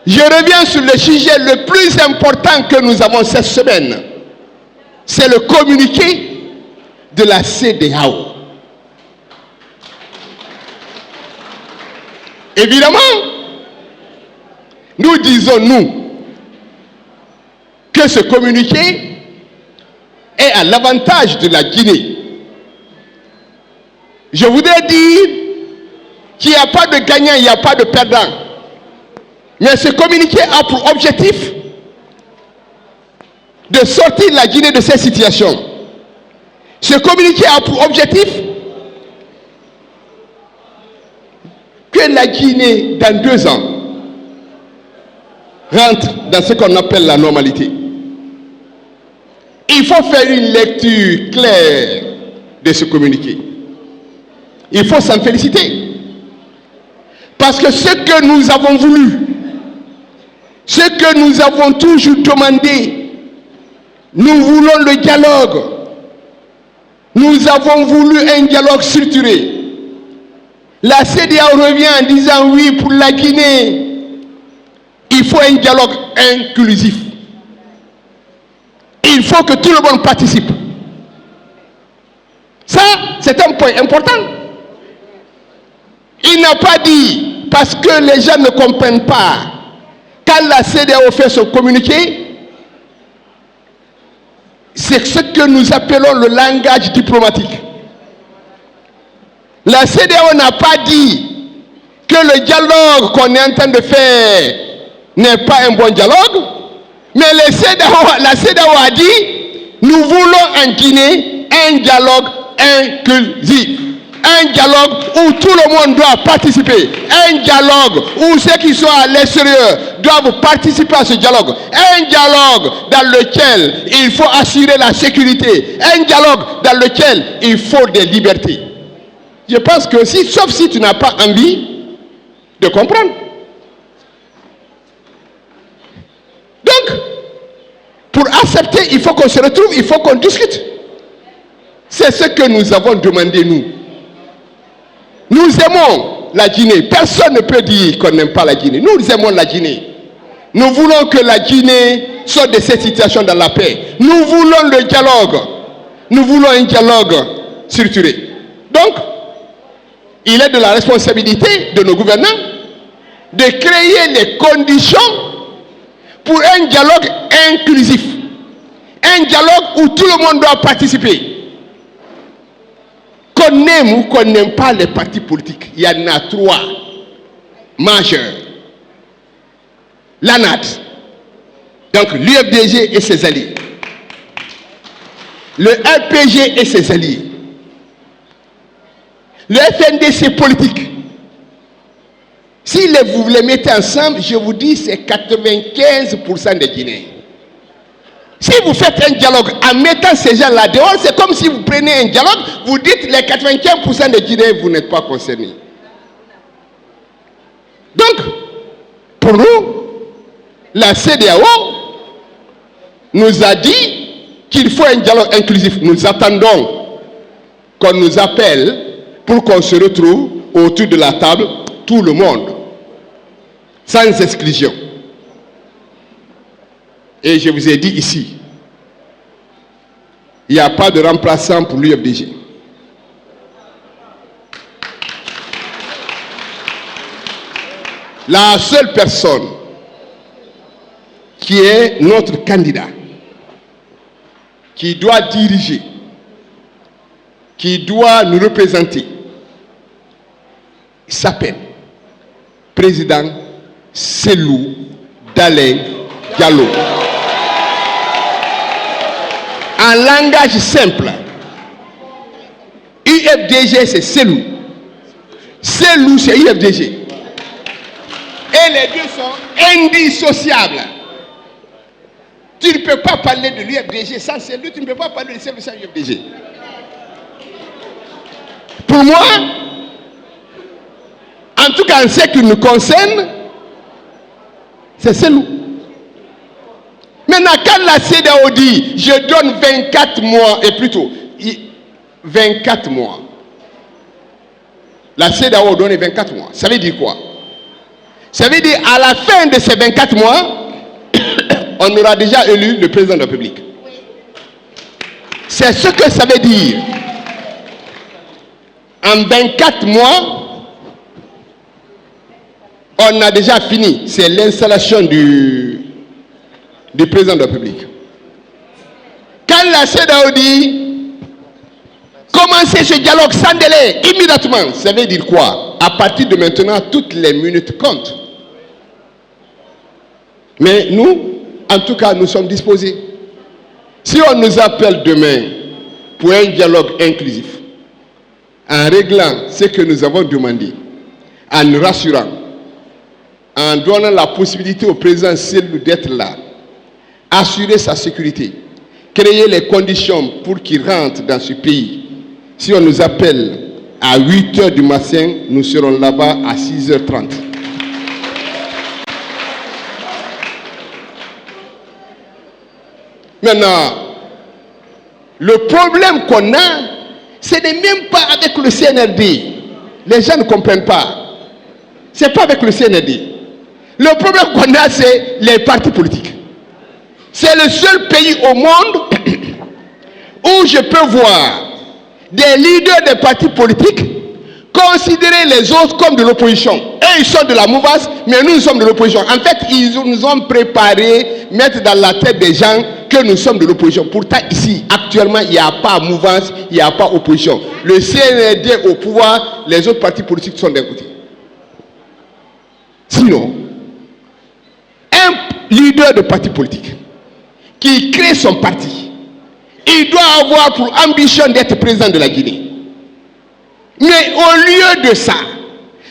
Je reviens sur le sujet le plus important que nous avons cette semaine. C'est le communiqué de la CEDEAO. Évidemment, nous disons, nous, que ce communiqué est à l'avantage de la Guinée. Je voudrais dire qu'il n'y a pas de gagnant, il n'y a pas de perdant. Mais ce communiqué a pour objectif de sortir la Guinée de cette situation. Ce communiqué a pour objectif que la Guinée, dans 2 ans, rentre dans ce qu'on appelle la normalité. Il faut faire une lecture claire de ce communiqué. Il faut s'en féliciter. Parce que ce que nous avons voulu, ce que nous avons toujours demandé, nous voulons le dialogue. Nous avons voulu un dialogue structuré. La CEDEAO revient en disant oui, pour la Guinée, il faut un dialogue inclusif. Il faut que tout le monde participe. Ça, c'est un point important. Il n'a pas dit, parce que les gens ne comprennent pas, quand la CEDEAO fait son communiqué, c'est ce que nous appelons le langage diplomatique. La CEDEAO n'a pas dit que le dialogue qu'on est en train de faire n'est pas un bon dialogue, mais la CEDEAO a dit, nous voulons en Guinée un dialogue inclusif. Un dialogue où tout le monde doit participer. Un dialogue où ceux qui sont à l'extérieur doivent participer à ce dialogue. Un dialogue dans lequel il faut assurer la sécurité. Un dialogue dans lequel il faut des libertés. Je pense que sauf si tu n'as pas envie de comprendre. Donc, pour accepter, il faut qu'on se retrouve, il faut qu'on discute. C'est ce que nous avons demandé, nous. Nous aimons la Guinée. Personne ne peut dire qu'on n'aime pas la Guinée. Nous aimons la Guinée. Nous voulons que la Guinée sorte de cette situation dans la paix. Nous voulons le dialogue. Nous voulons un dialogue structuré. Donc, il est de la responsabilité de nos gouvernants de créer les conditions pour un dialogue inclusif. Un dialogue où tout le monde doit participer. Qu'on aime ou qu'on n'aime pas les partis politiques, il y en a 3 majeurs. L'ANAD, donc l'UFDG et ses alliés. Le RPG et ses alliés. Le FNDC politique. Si vous les mettez ensemble, je vous dis, c'est 95% des Guinéens. Si vous faites un dialogue en mettant ces gens-là dehors, c'est comme si vous prenez un dialogue, vous dites les 95% des Guinéens, vous n'êtes pas concernés. Donc, pour nous, la CEDEAO nous a dit qu'il faut un dialogue inclusif. Nous attendons qu'on nous appelle pour qu'on se retrouve autour de la table, tout le monde, sans exclusion. Et je vous ai dit ici, il n'y a pas de remplaçant pour l'UFDG. La seule personne qui est notre candidat, qui doit diriger, qui doit nous représenter, s'appelle président Cellou Dalein Diallo. En langage simple, UFDG c'est Cellou. Cellou c'est UFDG. Et les deux sont indissociables. Tu ne peux pas parler de l'UFDG sans Cellou, tu ne peux pas parler de Cellou sans UFDG. Pour moi, en tout cas en ce qui nous concerne, c'est Cellou. Maintenant, quand la CEDEAO dit, je donne 24 mois, et plutôt, 24 mois. La CEDEAO donne 24 mois. Ça veut dire quoi? Ça veut dire à la fin de ces 24 mois, on aura déjà élu le président de la République. C'est ce que ça veut dire. En 24 mois, on a déjà fini. C'est l'installation du président de la République. Quand la CEDEAO dit commencer ce dialogue sans délai, immédiatement, ça veut dire quoi? À partir de maintenant, toutes les minutes comptent. Mais nous, en tout cas, nous sommes disposés. Si on nous appelle demain pour un dialogue inclusif, en réglant ce que nous avons demandé, en nous rassurant, en donnant la possibilité au président Selou d'être là, assurer sa sécurité, créer les conditions pour qu'il rentre dans ce pays. Si on nous appelle à 8 h du matin, nous serons là-bas à 6 h 30. Maintenant, le problème qu'on a, ce n'est même pas avec le CNRD. Les gens ne comprennent pas. Ce n'est pas avec le CNRD. Le problème qu'on a, c'est les partis politiques. C'est le seul pays au monde où je peux voir des leaders des partis politiques considérer les autres comme de l'opposition. Eux, ils sont de la mouvance, mais nous sommes de l'opposition. En fait, ils nous ont préparé, mettre dans la tête des gens que nous sommes de l'opposition. Pourtant, ici, actuellement, il n'y a pas mouvance, il n'y a pas opposition. Le CNRD au pouvoir, les autres partis politiques sont d'un côté. Sinon, un leader de parti politique qui crée son parti, il doit avoir pour ambition d'être président de la Guinée. Mais au lieu de ça,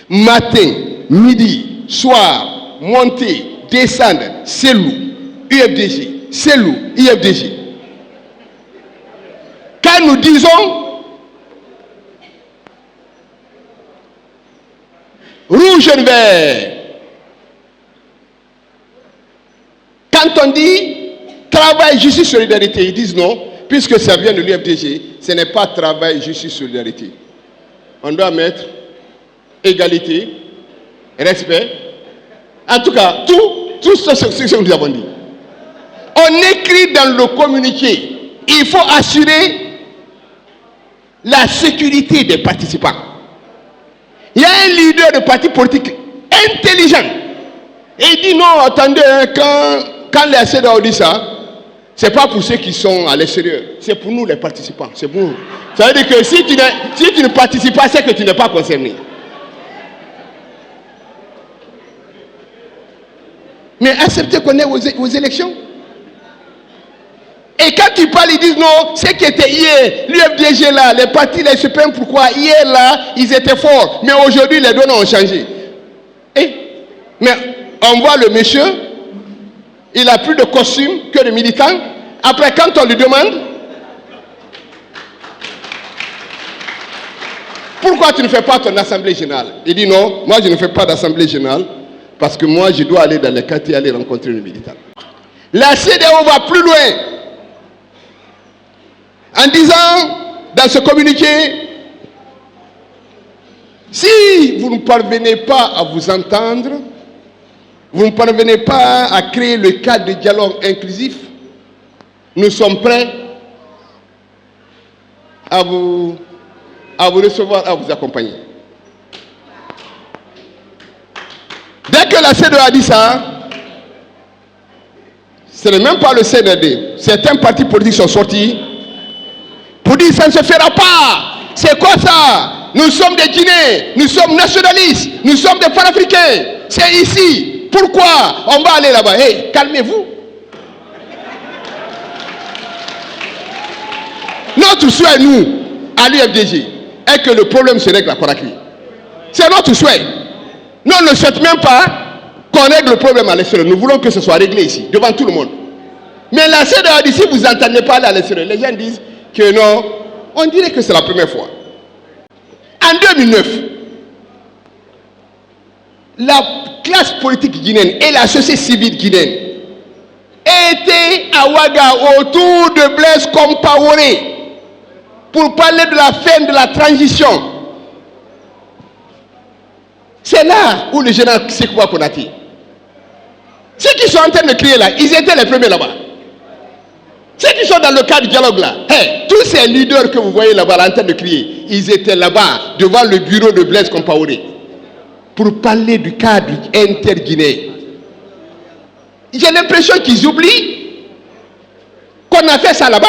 matin, midi, soir, monter, descendre, Selou, UFDG, Selou, IFDG. Quand nous disons rouge et vert, quand on dit travail, justice, solidarité, ils disent non, puisque ça vient de l'UFDG, ce n'est pas travail, justice, solidarité. On doit mettre égalité, respect. En tout cas, tout ce que nous avons dit. On écrit dans le communiqué, il faut assurer la sécurité des participants. Il y a un leader de parti politique intelligent. Et il dit non, attendez, quand la CEDEAO dit ça, ce n'est pas pour ceux qui sont à l'extérieur, c'est pour nous les participants, c'est pour nous. Ça veut dire que si tu ne participes pas, c'est que tu n'es pas concerné. Mais acceptez qu'on est aux élections. Et quand ils parlent, ils disent non, ce qui était hier, l'UFDG là, les partis là, ils se plaignent pourquoi hier là, ils étaient forts, mais aujourd'hui les données ont changé. Mais on voit le monsieur, il a plus de costume que de militant. Après, quand on lui demande pourquoi tu ne fais pas ton assemblée générale, il dit non, moi je ne fais pas d'assemblée générale parce que moi je dois aller dans les quartiers aller rencontrer les militants. La CEDEAO va plus loin en disant dans ce communiqué, si vous ne parvenez pas à vous entendre, vous ne parvenez pas à créer le cadre de dialogue inclusif, nous sommes prêts à vous recevoir, à vous accompagner. Dès que la CEDEAO a dit ça, ce n'est même pas le CNRD. Certains partis politiques sont sortis pour dire ça ne se fera pas. C'est quoi ça? Nous sommes des Guinéens, nous sommes nationalistes, nous sommes des panafricains. C'est ici. Pourquoi on va aller là-bas? Hey, calmez-vous. Notre souhait, nous, à l'UFDG, est que le problème se règle à Conakry. C'est notre souhait. Nous, on ne souhaite même pas qu'on règle le problème à l'extérieur. Nous voulons que ce soit réglé ici, devant tout le monde. Mais la CEDEAO dit, si vous n'entendez pas aller à l'extérieur, les gens disent que non, on dirait que c'est la première fois. En 2009, la classe politique guinéenne et la société civile guinéenne étaient à Ouaga autour de Blaise Compaoré pour parler de la fin de la transition. C'est là où le général Sékou Konaté, ceux qui sont en train de crier là, ils étaient les premiers là-bas. Ceux qui sont dans le cadre du dialogue là, hey, tous ces leaders que vous voyez là-bas en train de crier, ils étaient là-bas devant le bureau de Blaise Compaoré pour parler du cadre interguinéen. J'ai l'impression qu'ils oublient qu'on a fait ça là-bas.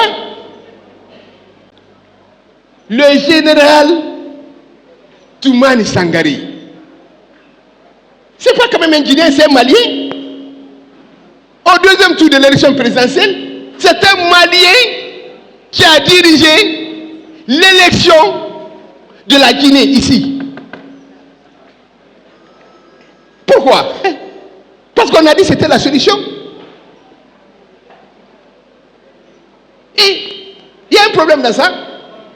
Le général Toumani Sangari, c'est pas quand même un Guinéen, c'est un Malien. Au deuxième tour de l'élection présidentielle, c'est un Malien qui a dirigé l'élection de la Guinée ici. Pourquoi? Parce qu'on a dit que c'était la solution. Et il y a un problème dans ça.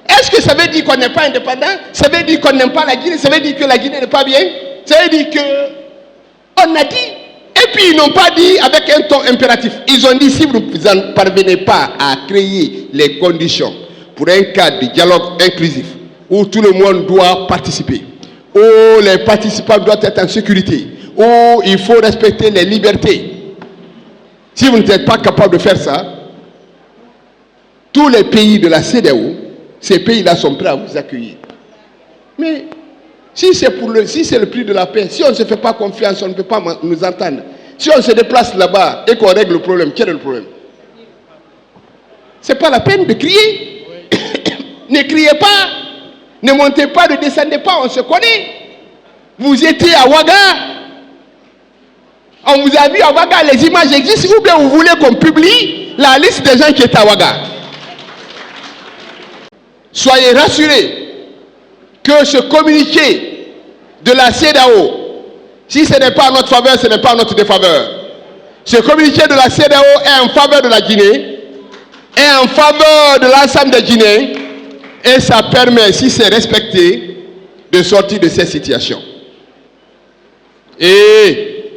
Est-ce que ça veut dire qu'on n'est pas indépendant? Ça veut dire qu'on n'aime pas la Guinée? Ça veut dire que la Guinée n'est pas bien? Ça veut dire qu'on a dit. Et puis ils n'ont pas dit avec un ton impératif. Ils ont dit si vous ne parvenez pas à créer les conditions pour un cadre de dialogue inclusif où tout le monde doit participer, où les participants doivent être en sécurité, où il faut respecter les libertés. Si vous n'êtes pas capable de faire ça, tous les pays de la CEDEAO, ces pays-là sont prêts à vous accueillir. Mais si c'est le prix de la paix, si on ne se fait pas confiance, on ne peut pas nous entendre. Si on se déplace là-bas et qu'on règle le problème, quel est le problème? Ce n'est pas la peine de crier. Ne criez pas, ne montez pas, ne descendez pas, on se connaît. Vous étiez à Ouaga. On vous a vu à Ouaga, les images existent. Ou bien vous voulez qu'on publie la liste des gens qui étaient à Ouaga. Soyez rassurés que ce communiqué de la CEDEAO, si ce n'est pas en notre faveur, ce n'est pas en notre défaveur. Ce communiqué de la CEDEAO est en faveur de la Guinée, est en faveur de l'ensemble des Guinéens, et ça permet, si c'est respecté, de sortir de cette situation. Et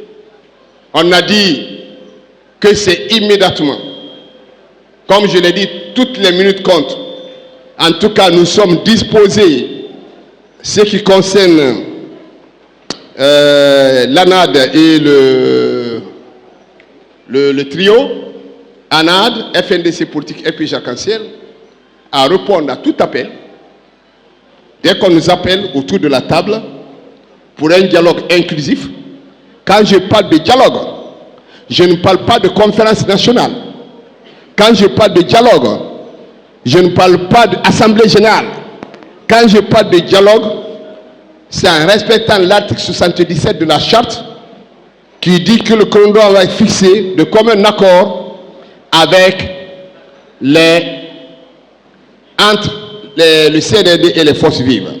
on a dit que c'est immédiatement, comme je l'ai dit, toutes les minutes comptent. En tout cas, nous sommes disposés, ce qui concerne l'ANAD et le trio, ANAD, FNDC politique et puis Jacques-Anciel, à répondre à tout appel, dès qu'on nous appelle autour de la table, pour un dialogue inclusif. Quand je parle de dialogue, je ne parle pas de conférence nationale. Quand je parle de dialogue, je ne parle pas d'assemblée générale. Quand je parle de dialogue, c'est en respectant l'article 77 de la charte qui dit que le corridor va être fixé de commun accord avec entre le CNRD et les forces vives.